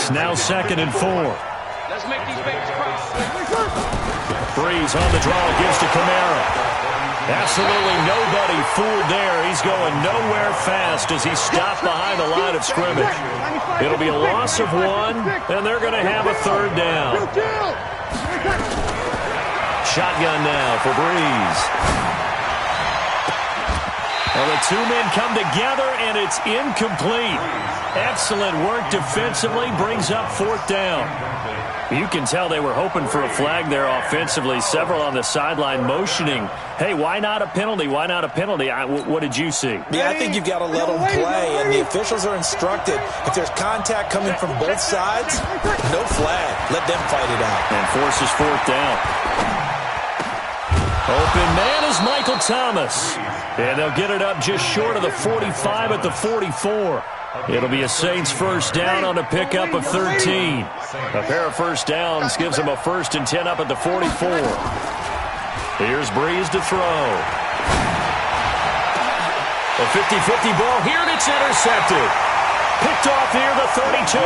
It's now 2nd and 4. Let's make these babies cry. Breeze on the draw, gives to Kamara. Absolutely nobody fooled there. He's going nowhere fast as he's stopped behind the line of scrimmage. It'll be a loss of 1, and they're going to have a 3rd down. Shotgun now for Breeze. Well, the two men come together, and it's incomplete. Excellent work defensively, brings up 4th down. You can tell they were hoping for a flag there offensively. Several on the sideline motioning, hey, why not a penalty? Why not a penalty? What did you see? Yeah, I think you've got to let them play, and the officials are instructed. If there's contact coming from both sides, no flag. Let them fight it out. And forces 4th down. Open man is Michael Thomas. And they'll get it up just short of the 45 at the 44. It'll be a Saints 1st down on a pickup of 13. A pair of 1st downs gives them a 1st and 10 up at the 44. Here's Breeze to throw. A 50-50 ball here, and it's intercepted. Picked off near the 32.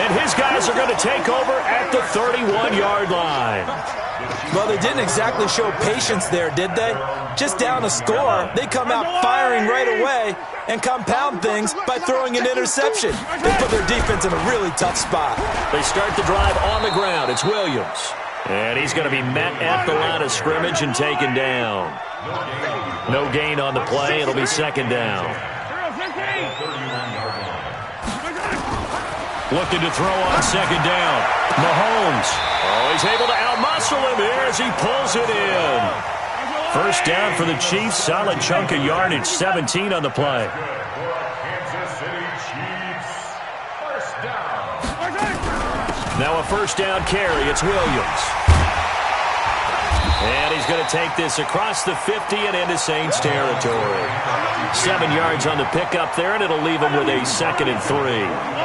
And his guys are going to take over at the 31-yard line. Well, they didn't exactly show patience there, did they? Just down a score, they come out firing right away and compound things by throwing an interception. They put their defense in a really tough spot. They start the drive on the ground. It's Williams. And he's going to be met at the line of scrimmage and taken down. No gain on the play. It'll be 2nd down. Looking to throw on 2nd down. Mahomes. Oh, he's able to outmuscle him here as he pulls it in. 1st down for the Chiefs. Solid chunk of yardage. 17 on the play. Now a 1st down carry. It's Williams. And he's going to take this across the 50 and into Saints territory. 7 yards on the pickup there, and it'll leave him with a 2nd and 3.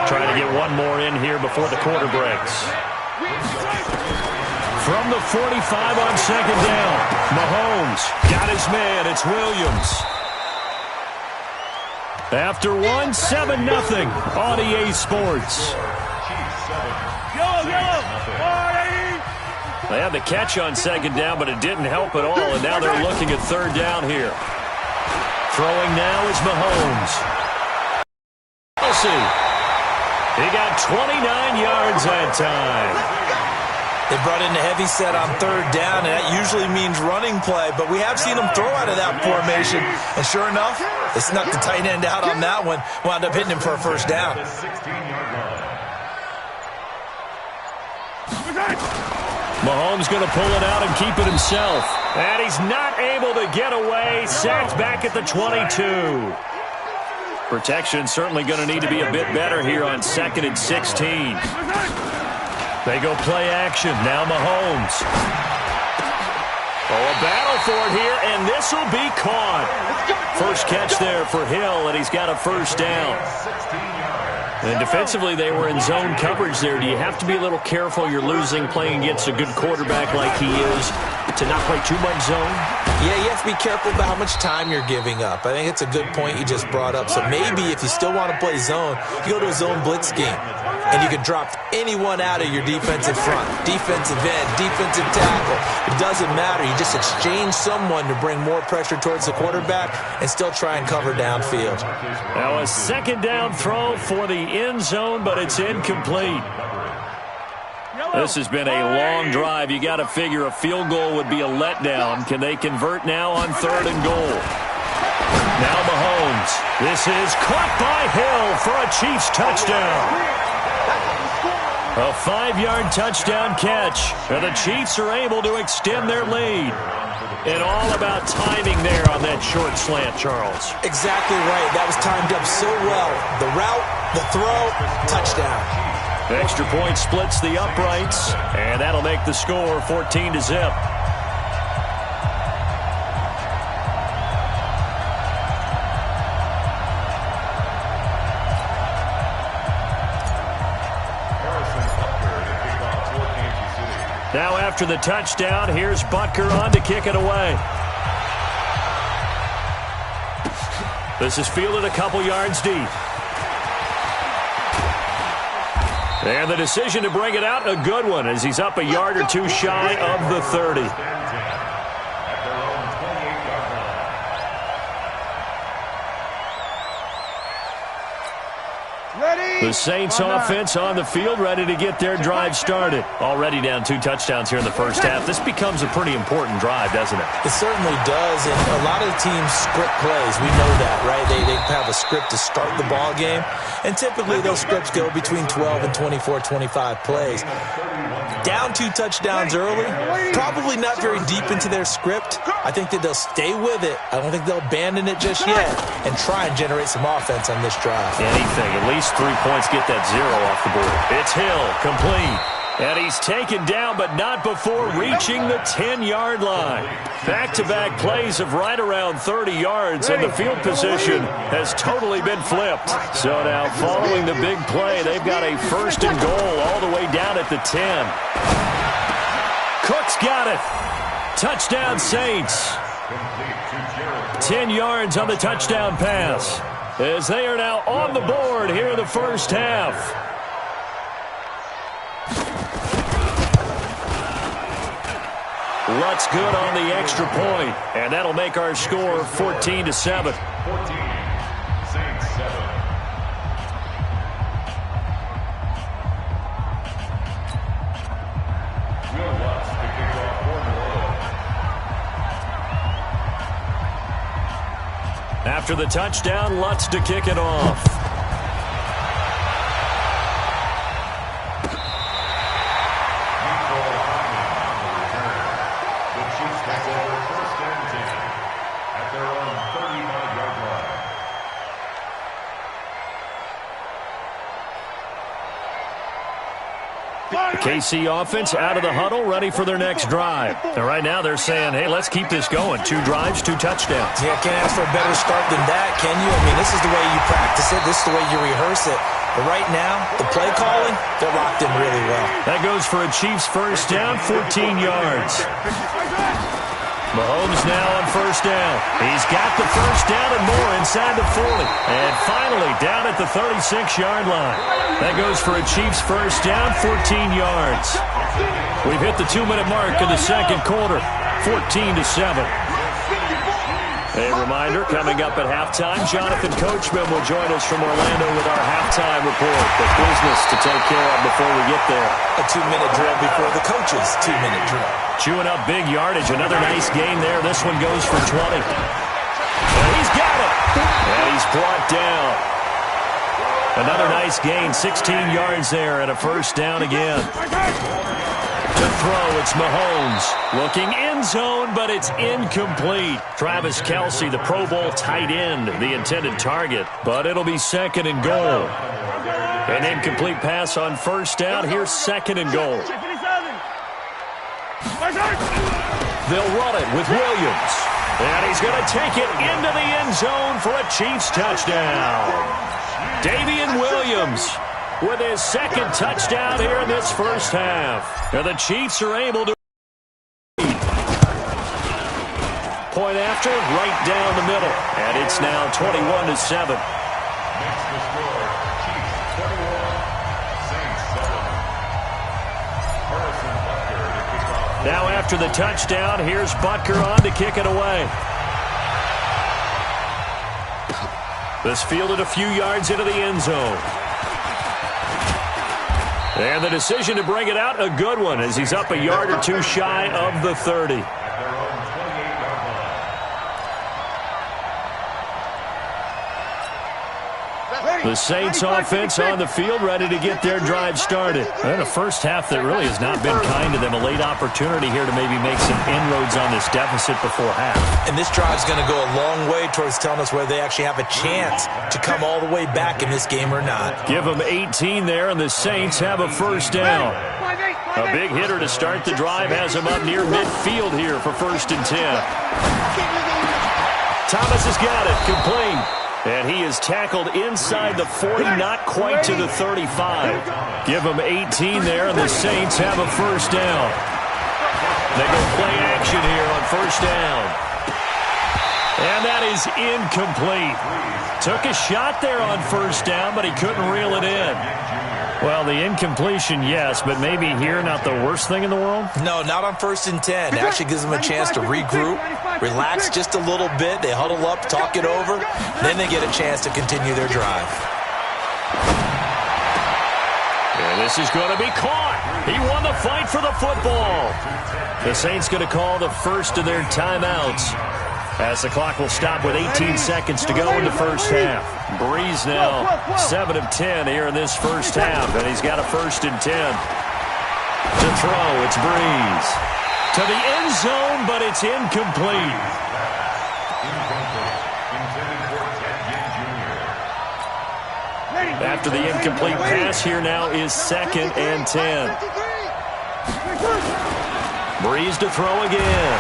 Trying to get one more in here before the quarter breaks. From the 45 on 2nd down, Mahomes got his man. It's Williams. After 1, 7-0 on EA Sports. They had the catch on 2nd down, but it didn't help at all, and now they're looking at 3rd down here. Throwing now is Mahomes. He got 29 yards that time. They brought in the heavy set on 3rd down, and that usually means running play, but we have seen them throw out of that formation, and sure enough, they snuck the tight end out on that one, wound up hitting him for a 1st down. Mahomes going to pull it out and keep it himself. And he's not able to get away. Sacked back at the 22. Protection certainly going to need to be a bit better here on 2nd and 16. They go play action. Now Mahomes. Oh, a battle for it here, and this will be caught. First catch there for Hill, and he's got a 1st down. And defensively, they were in zone coverage there. Do you have to be a little careful? You're losing playing against a good quarterback like he is to not play too much zone? Yeah, you have to be careful about how much time you're giving up. I think it's a good point you just brought up. So maybe if you still want to play zone, you go to a zone blitz scheme. And you can drop anyone out of your defensive front, defensive end, defensive tackle. It doesn't matter. You just exchange someone to bring more pressure towards the quarterback and still try and cover downfield. Now a 2nd down throw for the end zone, but it's incomplete. This has been a long drive. You got to figure a field goal would be a letdown. Can they convert now on 3rd and goal? Now Mahomes. This is caught by Hill for a Chiefs touchdown. A 5-yard touchdown catch. And the Chiefs are able to extend their lead. And all about timing there on that short slant, Charles. Exactly right. That was timed up so well. The route, the throw, touchdown. Extra point splits the uprights, and that'll make the score 14-0. Now after the touchdown, here's Butker on to kick it away. This is fielded a couple yards deep. And the decision to bring it out, a good one, as he's up a yard or two shy of the 30. The Saints offense on the field, ready to get their drive started. Already down 2 touchdowns here in the first half. This becomes a pretty important drive, doesn't it? It certainly does, and a lot of the teams script plays. We know that, right? They have a script to start the ball game, and typically those scripts go between 12 and 24, 25 plays. Down 2 touchdowns early, probably not very deep into their script. I think that they'll stay with it. I don't think they'll abandon it just yet and try and generate some offense on this drive. Anything, at least 3 points, get that 0 off the board. It's Hill, complete. And he's taken down, but not before reaching the 10-yard line. Back-to-back plays of right around 30 yards, and the field position has totally been flipped. So now, following the big play, they've got a 1st and goal all the way down at the 10. Cook's got it. Touchdown, Saints. 10 yards on the touchdown pass, as they are now on the board here in the first half. Letz good on the extra point, and that'll make our score 14-7. 14, Saints 7. Will Letz to kick off for Norwood. After the touchdown, Letz to kick it off. KC offense out of the huddle, ready for their next drive. And right now they're saying, hey, let's keep this going. 2 drives, 2 touchdowns. Yeah, can't ask for a better start than that, can you? I mean, this is the way you practice it. This is the way you rehearse it. But right now, the play calling, they're locked in really well. That goes for a Chiefs first down, 14 yards. Mahomes now on first down. He's got the first down and more inside the 40. And finally down at the 36-yard line. That goes for a Chiefs first down, 14 yards. We've hit the 2-minute mark in the second quarter, 14-7. A reminder, coming up at halftime, Jonathan Coachman will join us from Orlando with our halftime report. The business to take care of before we get there. A 2-minute drill before the coach's 2-minute drill. Chewing up big yardage. Another nice gain there. This one goes for 20. And he's got it. And he's brought down. Another nice gain. 16 yards there and a first down again. To throw, it's Mahomes. Looking end zone, but it's incomplete. Travis Kelce, the Pro Bowl tight end, the intended target. But it'll be 2nd and goal. An incomplete pass on first down. Here's 2nd and goal. They'll run it with Williams. And he's going to take it into the end zone for a Chiefs touchdown. Damian Williams with his 2nd touchdown here in this first half. And the Chiefs are able to point after, right down the middle. And it's now 21-7. Now after the touchdown, here's Butker on to kick it away. This fielded a few yards into the end zone. And the decision to bring it out, a good one, as he's up a yard or two shy of the 30. The Saints offense on the field, ready to get their drive started. And a first half that really has not been kind to them. A late opportunity here to maybe make some inroads on this deficit before half. And this drive's going to go a long way towards telling us whether they actually have a chance to come all the way back in this game or not. Give them 18 there, and the Saints have a first down. A big hitter to start the drive has him up near midfield here for 1st and 10. Thomas has got it, complete. And he is tackled inside the 40, not quite to the 35. Give him 18 there, and the Saints have a first down. They go play action here on first down. And that is incomplete. Took a shot there on first down, but he couldn't reel it in. Well, the incompletion, yes, but maybe here not the worst thing in the world? No, not on 1st and 10. It actually gives them a chance to regroup, relax just a little bit. They huddle up, talk it over. Then they get a chance to continue their drive. And this is going to be caught. He won the fight for the football. The Saints going to call the first of their timeouts, as the clock will stop with 18 seconds to go in the first half. Breeze now 7 of 10 here in this first half, and he's got a 1st and 10. To throw, it's Breeze. To the end zone, but it's incomplete. After the incomplete pass, here now is 2nd and 10. Breeze to throw again.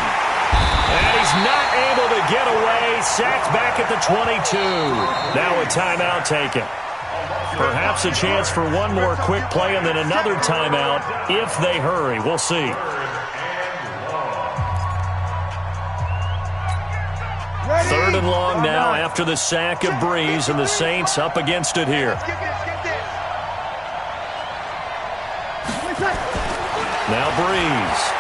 And he's not able to get away. Sacked back at the 22. Now a timeout taken. Perhaps a chance for one more quick play and then another timeout if they hurry. We'll see. Third and long now after the sack of Breeze, and the Saints up against it here. Now Breeze.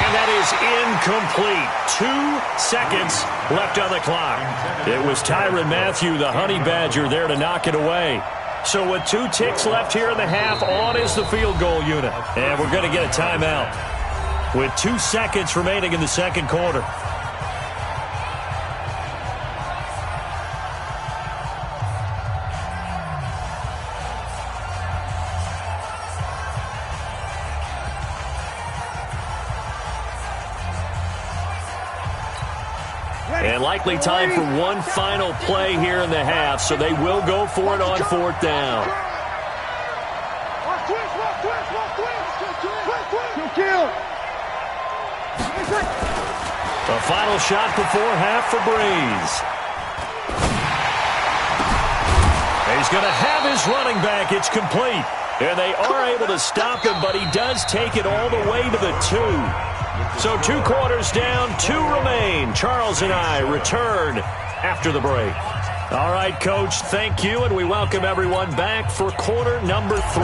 And that is incomplete. 2 seconds left on the clock. It was Tyrann Mathieu, the Honey Badger, there to knock it away. So with 2 ticks left here in the half, on is the field goal unit. And we're going to get a timeout with 2 seconds remaining in the second quarter. And likely time for one final play here in the half, so they will go for it on 4th down. The final shot before half for Breeze. He's going to have his running back. It's complete. And they are able to stop him, but he does take it all the way to the 2. So 2 quarters down, 2 remain. Charles and I return after the break. All right, Coach, thank you, and we welcome everyone back for quarter number 3.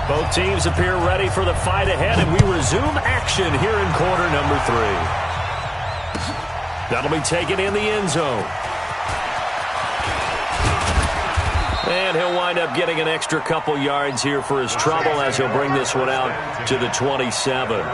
Both teams appear ready for the fight ahead, and we resume action here in quarter number 3. That'll be taken in the end zone. And he'll wind up getting an extra couple yards here for his trouble as he'll bring this one out to the 27.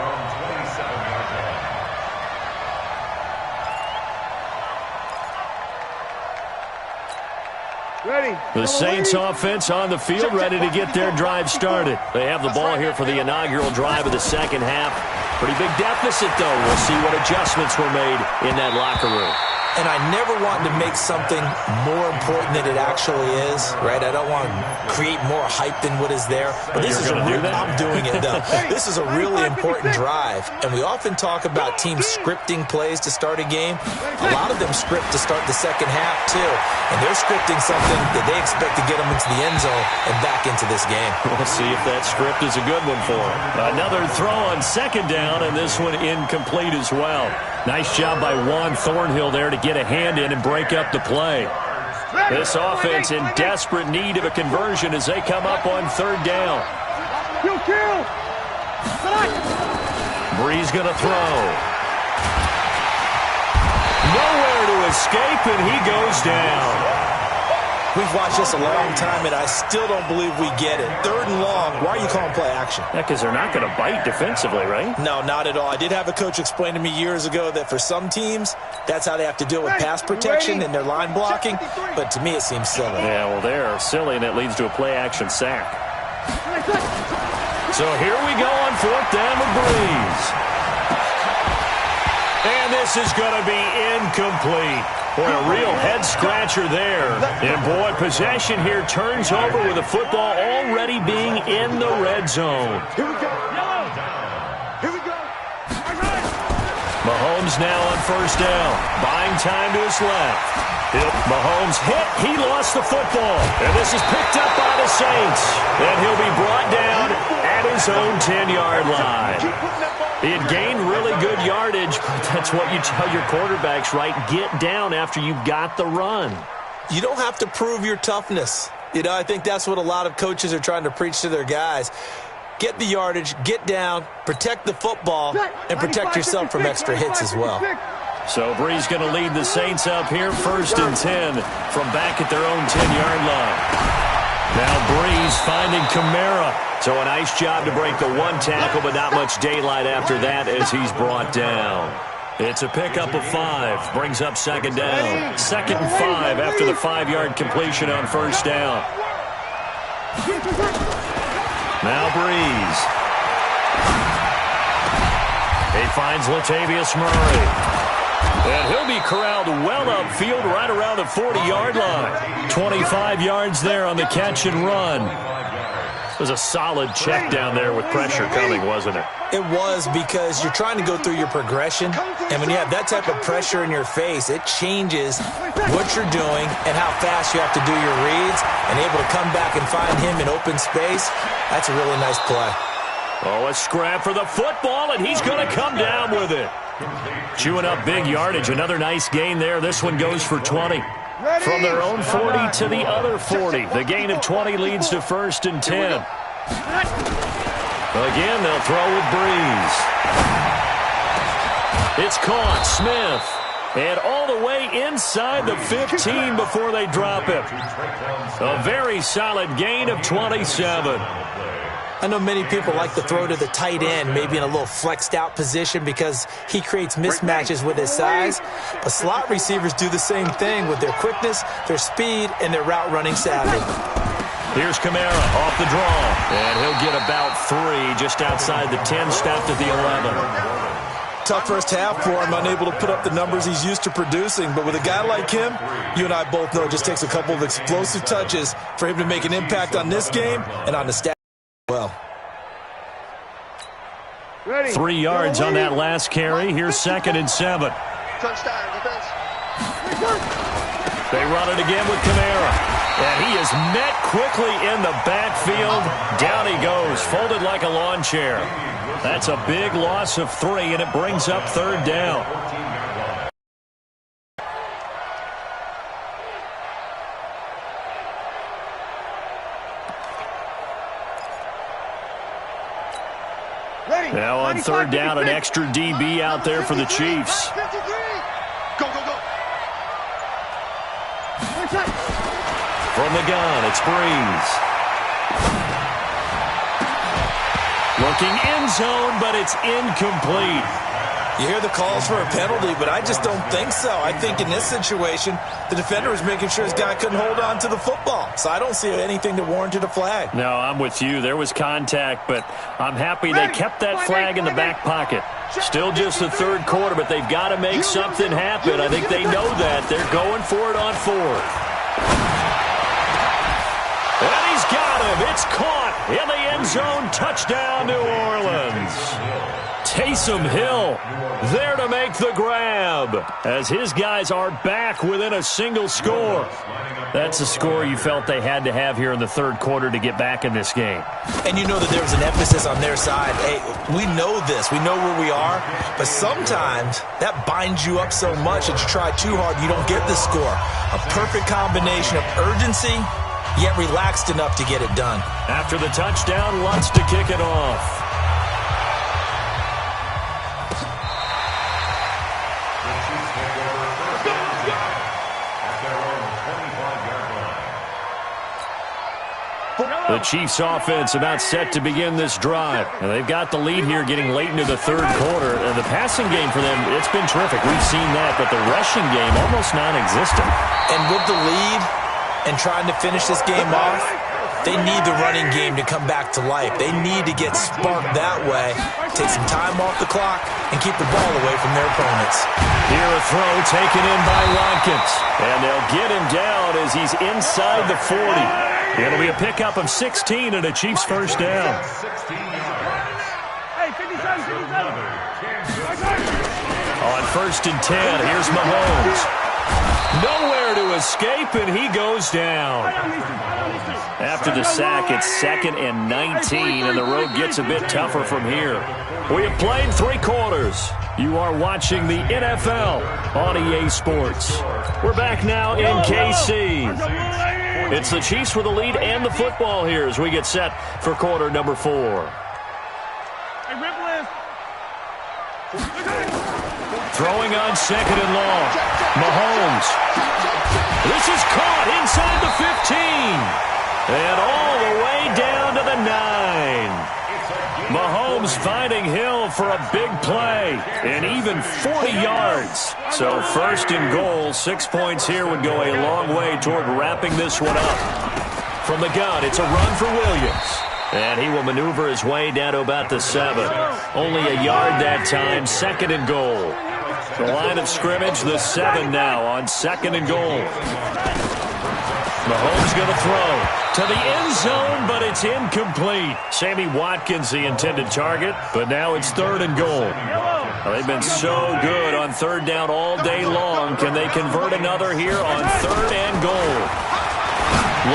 The Saints offense on the field, ready to get their drive started. They have the ball here for the inaugural drive of the second half. Pretty big deficit, though. We'll see what adjustments were made in that locker room. And I never want to make something more important than it actually is, right? I don't want to create more hype than what is there. But this is I'm doing it, though. This is a really important drive. And we often talk about teams scripting plays to start a game. A lot of them script to start the second half, too. And they're scripting something that they expect to get them into the end zone and back into this game. We'll see if that script is a good one for them. Another throw on 2nd down, and this one incomplete as well. Nice job by Juan Thornhill there to get a hand in and break up the play. This offense in desperate need of a conversion as they come up on 3rd down. Breeze going to throw. Nowhere to escape, and he goes down. We've watched this a long time, and I still don't believe we get it. 3rd and long. Why are you calling play action? Yeah, because they're not going to bite defensively, right? No, not at all. I did have a coach explain to me years ago that for some teams, that's how they have to deal with pass protection and their line blocking. But to me, it seems silly. Yeah, well, they're silly, and it leads to a play-action sack. So here we go on 4th down with Breeze. And this is going to be incomplete. Boy, a real head-scratcher there. And, boy, possession here turns over with the football already being in the red zone. Here we go. Here we go. Mahomes now on 1st down. Buying time to his left. Mahomes hit. He lost the football. And this is picked up by the Saints. And he'll be brought down at his own 10-yard line. He had gained really good yardage, but that's what you tell your quarterbacks, right? Get down after you've got the run. You don't have to prove your toughness. You know, I think that's what a lot of coaches are trying to preach to their guys. Get the yardage, get down, protect the football, and protect yourself from extra hits as well. So Brees going to lead the Saints up here, 1st and 10 from back at their own 10-yard line. Now Brees finding Kamara. So a nice job to break the one tackle, but not much daylight after that as he's brought down. It's a pickup of 5, brings up 2nd down. 2nd and 5 after the 5-yard completion on 1st down. Now Brees. He finds Latavius Murray. And he'll be corralled well upfield right around the 40-yard line. 25 yards there on the catch and run. It was a solid check down there with pressure coming, wasn't it? It was, because you're trying to go through your progression, and when you have that type of pressure in your face, it changes what you're doing and how fast you have to do your reads, and able to come back and find him in open space. That's a really nice play. Oh, a scrap for the football, and he's going to come down with it. Chewing up big yardage. Another nice gain there. This one goes for 20. From their own 40 to the other 40. The gain of 20 leads to 1st and 10. Again, they'll throw with Brees. It's caught. Smith. And all the way inside the 15 before they drop it. A very solid gain of 27. I know many people like to throw to the tight end, maybe in a little flexed out position because he creates mismatches with his size. But slot receivers do the same thing with their quickness, their speed, and their route running savvy. Here's Kamara off the draw. And he'll get about 3 just outside the 10, stopped at the 11. Tough first half for him, unable to put up the numbers he's used to producing. But with a guy like him, you and I both know it just takes a couple of explosive touches for him to make an impact on this game and on the stat. Well, 3 yards on that last carry. Here's 2nd and 7. Touchdown, defense. They run it again with Kamara. And he is met quickly in the backfield. Down he goes, folded like a lawn chair. That's a big loss of 3, and it brings up 3rd down. Now on 3rd down, an extra DB out there for the Chiefs. Go, go, go. From the gun, it's Brees. Looking end zone, but it's incomplete. You hear the calls for a penalty, but I just don't think so. I think in this situation, the defender was making sure his guy couldn't hold on to the football. So I don't see anything that warranted a flag. No, I'm with you. There was contact, but I'm happy they kept that flag in the back pocket. Still just the 3rd quarter, but they've got to make something happen. I think they know that. They're going for it on 4th. And he's got him. It's caught in the end zone. Touchdown, New Orleans. Taysom Hill there to make the grab as his guys are back within a single score. That's a score you felt they had to have here in the 3rd quarter to get back in this game. And you know that there was an emphasis on their side. Hey, we know this. We know where we are. But sometimes that binds you up so much that you try too hard, you don't get the score. A perfect combination of urgency, yet relaxed enough to get it done. After the touchdown, Letz to kick it off. The Chiefs offense about set to begin this drive. And they've got the lead here getting late into the 3rd quarter. And the passing game for them, it's been terrific. We've seen that, but the rushing game almost non-existent. And with the lead and trying to finish this game off, they need the running game to come back to life. They need to get sparked that way, take some time off the clock, and keep the ball away from their opponents. Here a throw taken in by Watkins. And they'll get him down as he's inside the 40. It'll be a pickup of 16 and a Chiefs 1st down. On 1st and 10, here's Mahomes. Nowhere to escape, and he goes down. After the sack, it's 2nd and 19, and the road gets a bit tougher from here. We have played 3 quarters. You are watching the NFL on EA Sports. We're back now in KC. It's the Chiefs with the lead and the football here as we get set for quarter number 4. Throwing on second and long. Mahomes. This is caught inside the 15. And all the way down to the 9. Mahomes finding Hill for a big play. And even 40 yards. So first and goal, 6 points here would go a long way toward wrapping this one up. From the gun, it's a run for Williams. And he will maneuver his way down to about the 7. Only a yard that time, second and goal. The line of scrimmage, the 7 now on second and goal. Mahomes going to throw to the end zone, but it's incomplete. Sammy Watkins, the intended target, but now it's third and goal. Well, they've been so good on third down all day long. Can they convert another here on third and goal?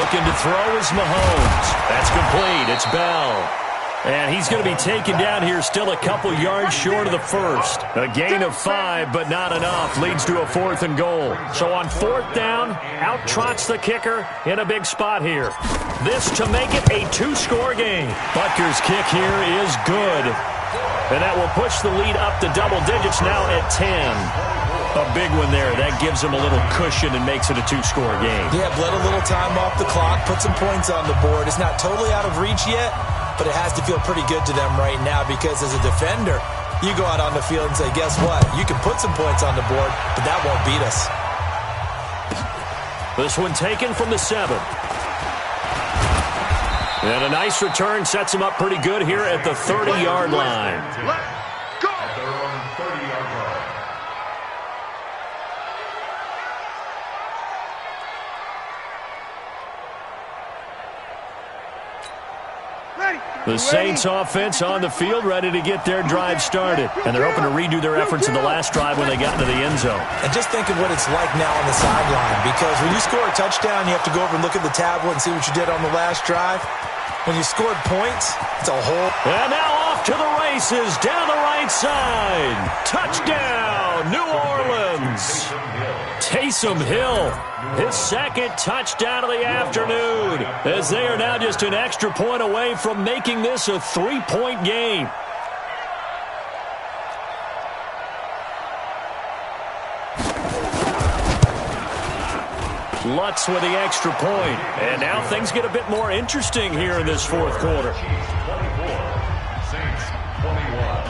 Looking to throw is Mahomes. That's complete. It's Bell. And he's going to be taken down here still a couple yards short of the first. A gain of 5, but not enough. Leads to a fourth and goal. So on fourth down, out trots the kicker in a big spot here. This to make it a 2-score game. Butker's kick here is good. And that will push the lead up to double digits now at 10. A big one there. That gives them a little cushion and makes it a 2-score game. Yeah, bled a little time off the clock, put some points on the board. It's not totally out of reach yet, but it has to feel pretty good to them right now because as a defender, you go out on the field and say, guess what? You can put some points on the board, but that won't beat us. This one taken from the 7. And a nice return sets him up pretty good here at the 30-yard line. Go! At their own 30-yard line. The Saints offense on the field, ready to get their drive started. And they're hoping to redo their efforts in the last drive when they got into the end zone. And just think of what it's like now on the sideline, because when you score a touchdown, you have to go over and look at the tablet and see what you did on the last drive. When you scored points, it's a whole... And now off to the races, down the right side. Touchdown, New Orleans. Taysom Hill, his second touchdown of the afternoon, as they are now just an extra point away from making this a 3-point game. Letz with the extra point. And now things get a bit more interesting here in this fourth quarter. Chiefs 24, Saints 21.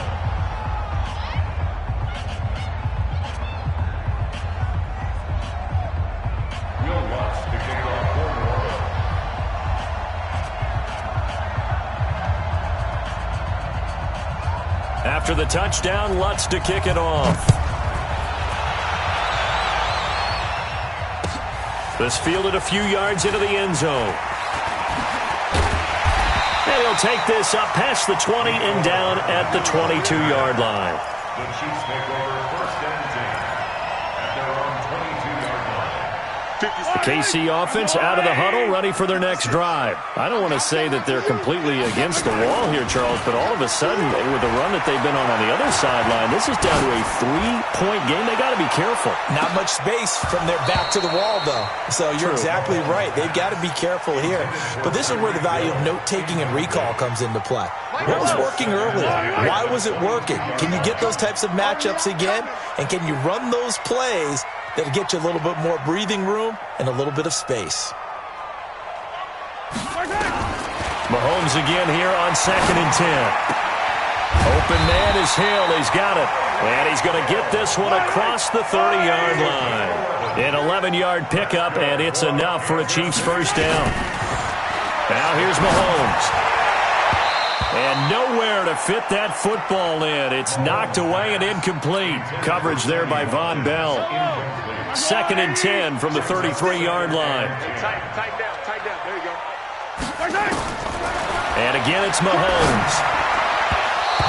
After the touchdown, Letz to kick it off. This fielded a few yards into the end zone. And he'll take this up past the 20 and down at the 22-yard line. The Chiefs make over first and 10 at their own 22-yard line. The KC offense out of the huddle, ready for their next drive. I don't want to say that they're completely against the wall here, Charles, but all of a sudden, with the run that they've been on the other sideline, this is down to a 3-point game. They got to be careful. Not much space from their back to the wall, though. So you're exactly right. They've got to be careful here. But this is where the value of note-taking and recall comes into play. What was working earlier? Why was it working? Can you get those types of matchups again? And can you run those plays that'll get you a little bit more breathing room and a little bit of space? Mahomes again here on second and 10. Open man is Hill. He's got it. And he's going to get this one across the 30-yard line. An 11-yard pickup, and it's enough for a Chiefs first down. Now here's Mahomes. And nowhere to fit that football in. It's knocked away and incomplete. Coverage there by Von Bell. Second and 10 from the 33-yard line. Tight down. There you go. And again, it's Mahomes.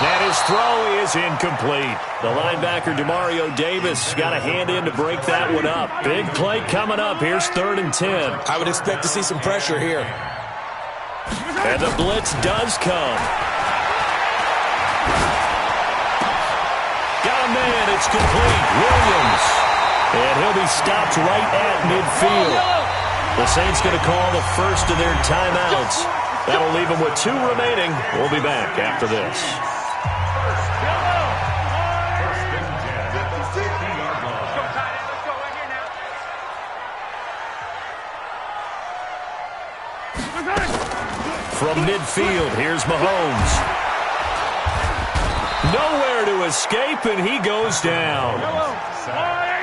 And his throw is incomplete. The linebacker, Demario Davis, got a hand in to break that one up. Big play coming up. Here's third and 10. I would expect to see some pressure here. And the blitz does come. Got down man. It's complete. Williams. And he'll be stopped right at midfield. The Saints going to call the first of their timeouts. That'll leave them with 2 remaining. We'll be back after this. From midfield, here's Mahomes. Nowhere to escape, and he goes down.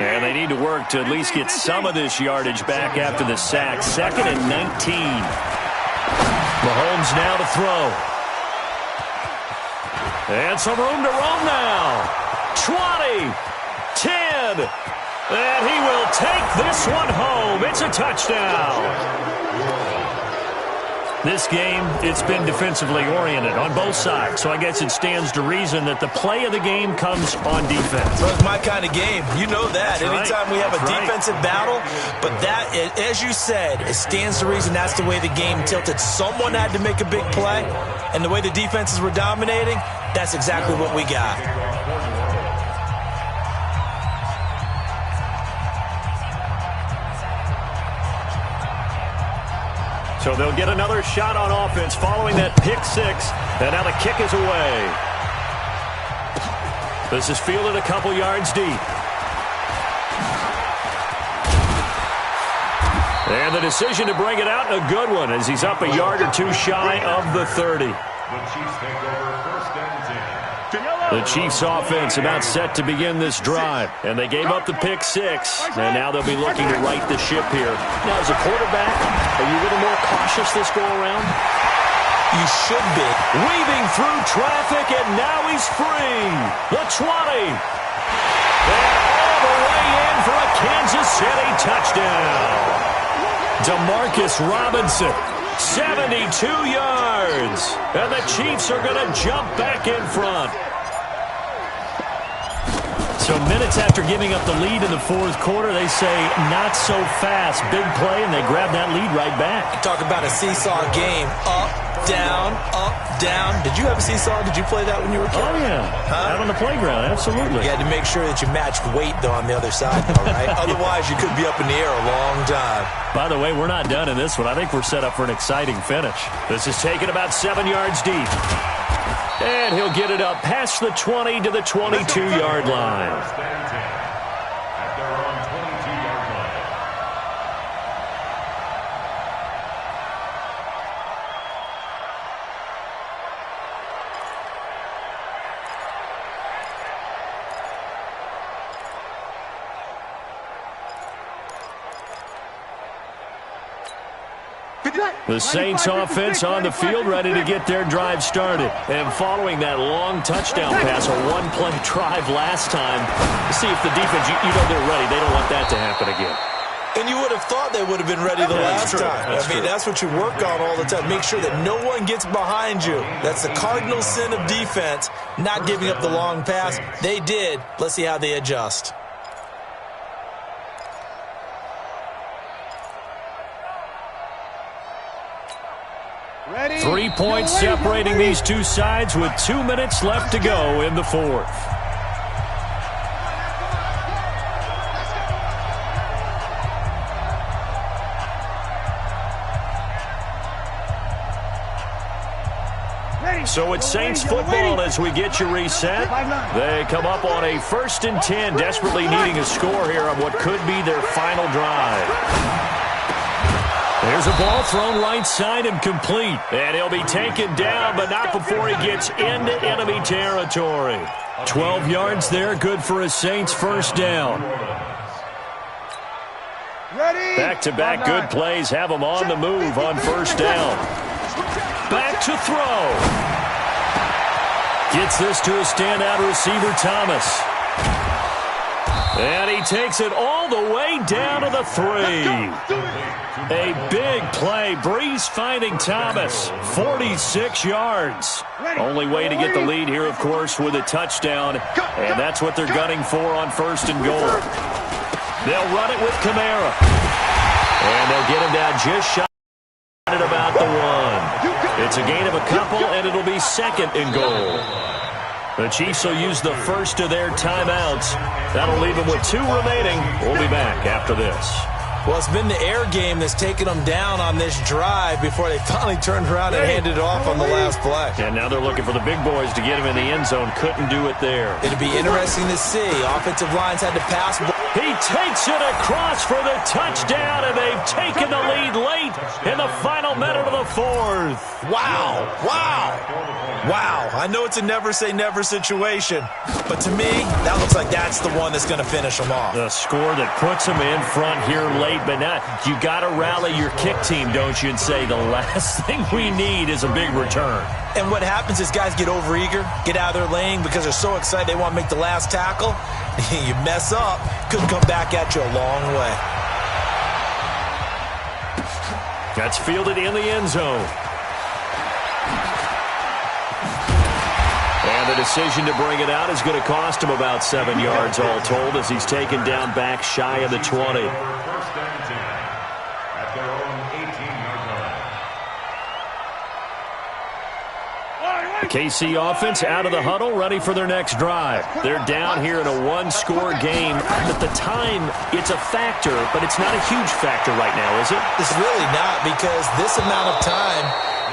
And they need to work to at least get some of this yardage back after the sack. 2nd and 19. Mahomes now to throw. And some room to roam now. 20, 10, and he will take this one home. It's a touchdown. This game, it's been defensively oriented on both sides, so I guess it stands to reason that the play of the game comes on defense. Well, it's my kind of game. You know that. That's Anytime we have a defensive battle, but that, as you said, it stands to reason that's the way the game tilted. Someone had to make a big play, and the way the defenses were dominating, that's exactly what we got. So they'll get another shot on offense following that pick 6. And now the kick is away. This is fielded a couple yards deep. And the decision to bring it out, a good one, as he's up a yard or 2 shy of the 30. The Chiefs take over 1st and 10. The Chiefs offense about set to begin this drive. And they gave up the pick 6. And now they'll be looking to right the ship here. Now, as a quarterback, are you a little more cautious this go-around? You should be. Weaving through traffic, and now he's free. The 20. And all the way in for a Kansas City touchdown. Demarcus Robinson, 72 yards. And the Chiefs are going to jump back in front. So minutes after giving up the lead in the 4th quarter, they say not so fast. Big play, and they grab that lead right back. Talk about a seesaw game. Up, down, up, down. Did you have a seesaw? Did you play that when you were a kid? Oh, yeah. Out on the playground, absolutely. You had to make sure that you matched weight, though, on the other side, though, right? Otherwise, you could be up in the air a long time. By the way, we're not done in this one. I think we're set up for an exciting finish. This is taken about 7 yards deep. And he'll get it up past the 20 to the 22-yard line. 1st and 10. At their own 22-yard line. The Saints offense on the field, ready to get their drive started. And following that long touchdown pass, a 1-play drive last time, see if the defense, you know they're ready. They don't want that to happen again. And you would have thought they would have been ready the last time. That's what you work on all the time. Make sure that no one gets behind you. That's the cardinal sin of defense, not giving up the long pass. They did. Let's see how they adjust. Ready? 3 points separating these two sides with 2 minutes left to go in the 4th. So it's Saints football as we get you reset. They come up on a 1st and 10, desperately needing a score here on what could be their final drive. There's a ball thrown right side and complete. And he'll be taken down, but not before he gets into enemy territory. 12 yards there, good for a Saints 1st down. Back-to-back good plays have them on the move on 1st down. Back to throw. Gets this to a standout receiver, Thomas. And he takes it all the way down to the 3. A big play. Breeze finding Thomas. 46 yards. Only way to get the lead here, of course, with a touchdown. And that's what they're gunning for on 1st and goal. They'll run it with Kamara. And they'll get him down just shy at about the 1. It's a gain of a couple, and it'll be 2nd and goal. The Chiefs will use the first of their timeouts. That'll leave them with 2 remaining. We'll be back after this. Well, it's been the air game that's taken them down on this drive before they finally turned around and handed it off on the last play. And now they're looking for the big boys to get him in the end zone. Couldn't do it there. It'll be interesting to see. Offensive lines had to pass. He takes it across for the touchdown, and they've taken the lead late in the final minute of the 4th. Wow. Wow. I know it's a never-say-never situation, but to me, that looks like that's the one that's going to finish them off. The score that puts them in front here late, but now you got to rally your kick team, don't you, and say the last thing we need is a big return. And what happens is guys get overeager, get out of their lane because they're so excited they want to make the last tackle. You mess up, could come back at you a long way. That's fielded in the end zone. And the decision to bring it out is going to cost him about 7 yards all told as he's taken down back shy of the 20. First and 10 at their own 18-yard line. The KC offense out of the huddle, ready for their next drive. They're down here in a one-score game. At the time, it's a factor, but it's not a huge factor right now, is it? It's really not, because this amount of time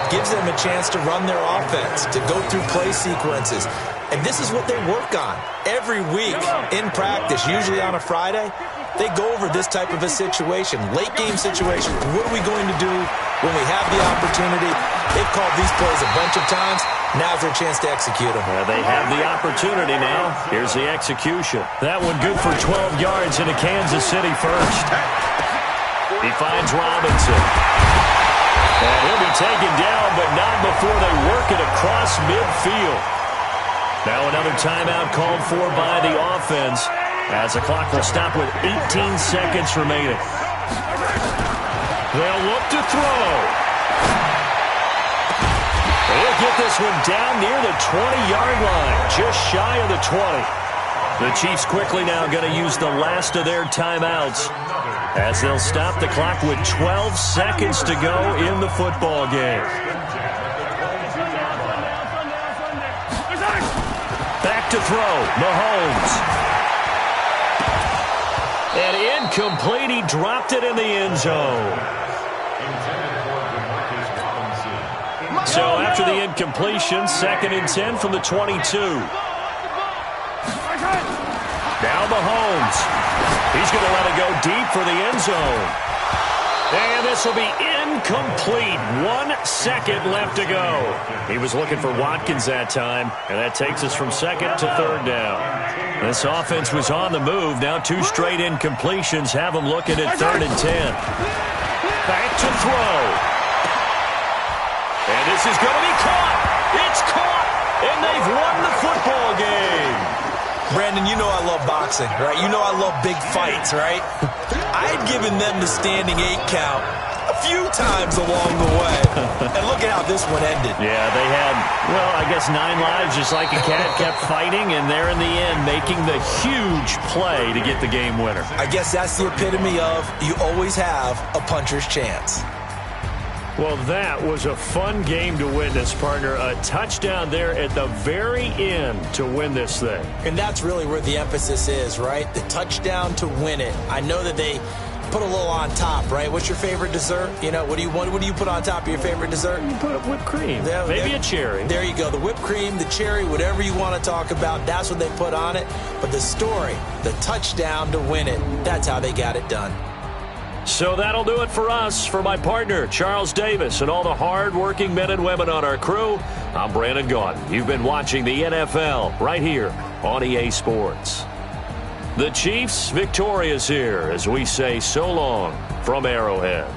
gives them a chance to run their offense, to go through play sequences. And this is what they work on every week in practice, usually on a Friday. They go over this type of a situation, late game situation. What are we going to do when we have the opportunity? They've called these plays a bunch of times. Now's their chance to execute them. They have the opportunity now. Here's the execution. That one good for 12 yards into Kansas City first. He finds Robinson. And he'll be taken down, but not before they work it across midfield. Now another timeout called for by the offense as the clock will stop with 18 seconds remaining. They'll look to throw. They'll get this one down near the 20-yard line, just shy of the 20. The Chiefs quickly now going to use the last of their timeouts as they'll stop the clock with 12 seconds to go in the football game. Back to throw, Mahomes. And incomplete, he dropped it in the end zone. So after the incompletion, 2nd and 10 from the 22. Now Mahomes. He's going to let it go deep for the end zone. And this will be incomplete. 1 second left to go. He was looking for Watkins that time, and that takes us from 2nd to 3rd down. This offense was on the move. Now 2 straight incompletions have them looking at 3rd and 10. Back to throw. And this is going to be caught. It's caught. And they've won the football game. Brandon, you know I love boxing, right? You know I love big fights, right? I had given them the standing 8 count a few times along the way. And look at how this one ended. Yeah, they had, well, I guess 9 lives, just like a cat, kept fighting, and they're in the end making the huge play to get the game winner. I guess that's the epitome of you always have a puncher's chance. Well, that was a fun game to witness, partner. A touchdown there at the very end to win this thing. And that's really where the emphasis is, right? The touchdown to win it. I know that they put a little on top, right? What's your favorite dessert? You know, what do you put on top of your favorite dessert? You put whipped cream. Maybe a cherry. There you go. The whipped cream, the cherry, whatever you want to talk about, that's what they put on it. But the story, the touchdown to win it, that's how they got it done. So that'll do it for us. For my partner, Charles Davis, and all the hard-working men and women on our crew, I'm Brandon Gaudin. You've been watching the NFL right here on EA Sports. The Chiefs victorious here as we say so long from Arrowhead.